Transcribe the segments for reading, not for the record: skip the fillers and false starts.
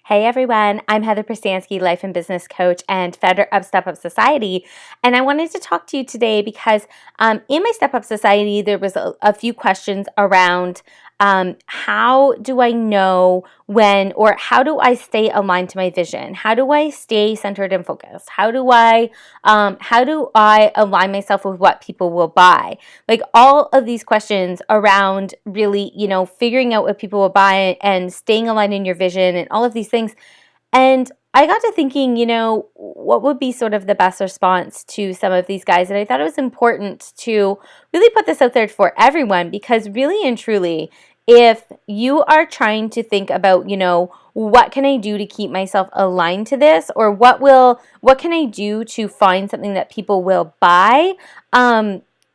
Hey everyone, I'm Heather Prestansky, life and business coach and founder of Step Up Society. And I wanted to talk to you today because in my Step Up Society, there was a few questions around how do I know when, or how do I stay aligned to my vision? How do I stay centered and focused? How do I align myself with what people will buy? Like all of these questions around really, figuring out what people will buy and staying aligned in your vision and all of these things. And I got to thinking, what would be sort of the best response to some of these guys? And I thought it was important to really put this out there for everyone because really and truly, if you are trying to think about, what can I do to keep myself aligned to this, or what can I do to find something that people will buy?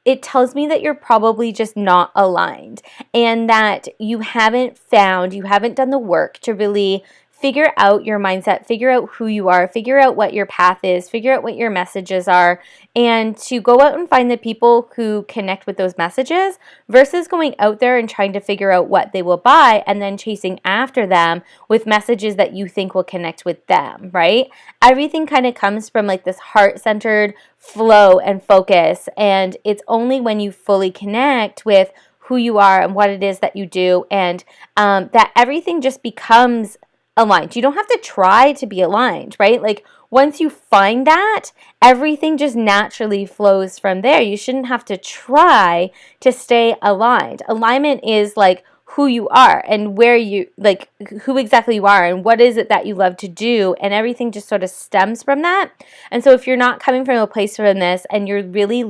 It tells me that you're probably just not aligned and that you haven't done the work to really figure out your mindset, figure out who you are, figure out what your path is, figure out what your messages are, and to go out and find the people who connect with those messages versus going out there and trying to figure out what they will buy and then chasing after them with messages that you think will connect with them, right? Everything kind of comes from like this heart-centered flow and focus, and it's only when you fully connect with who you are and what it is that you do, and that everything just becomes aligned. You don't have to try to be aligned, right? Like once you find that, everything just naturally flows from there. You shouldn't have to try to stay aligned. Alignment is like who you are and where you, like who exactly you are and what is it that you love to do, and everything just sort of stems from that. And so if you're not coming from a place from this and you're really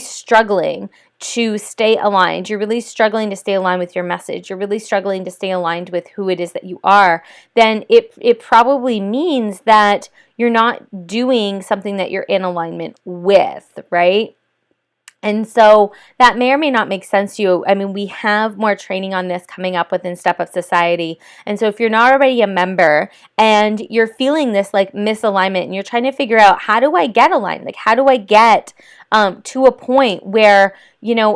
struggling to stay aligned, you're really struggling to stay aligned with your message, you're really struggling to stay aligned with who it is that you are, then it probably means that you're not doing something that you're in alignment with, right? And so that may or may not make sense to you. I mean, we have more training on this coming up within Step Up Society. And so if you're not already a member and you're feeling this like misalignment and you're trying to figure out, how do I get aligned? Like, how do I get to a point where,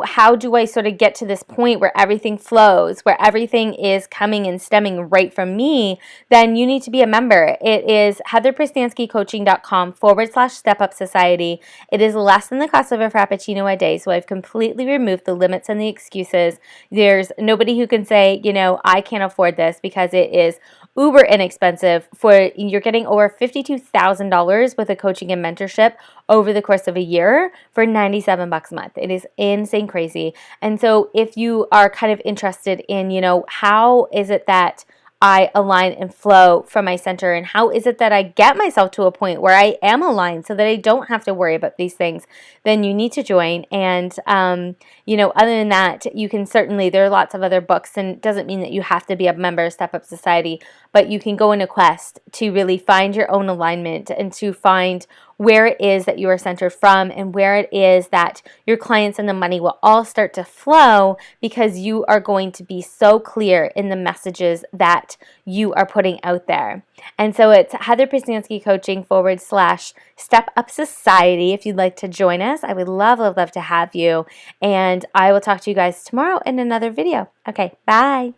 how do I sort of get to this point where everything flows, where everything is coming and stemming right from me? Then you need to be a member. It is heatherprestanskycoaching.com/Step Up Society. It is less than the cost of a Frappuccino a day. So I've completely removed the limits and the excuses. There's nobody who can say, I can't afford this, because it is uber inexpensive. You're getting over $52,000 with a coaching and mentorship over the course of a year for $97 a month. It is insane crazy. And so if you are kind of interested in, how is it that I align and flow from my center, and how is it that I get myself to a point where I am aligned so that I don't have to worry about these things, then you need to join. And, other than that, you can certainly, there are lots of other books, and it doesn't mean that you have to be a member of Step Up Society, but you can go in a quest to really find your own alignment and to find where it is that you are centered from, and where it is that your clients and the money will all start to flow, because you are going to be so clear in the messages that you are putting out there. And so it's Heather Prestansky Coaching /Step Up Society. If you'd like to join us, I would love, love, love to have you. And I will talk to you guys tomorrow in another video. Okay, bye.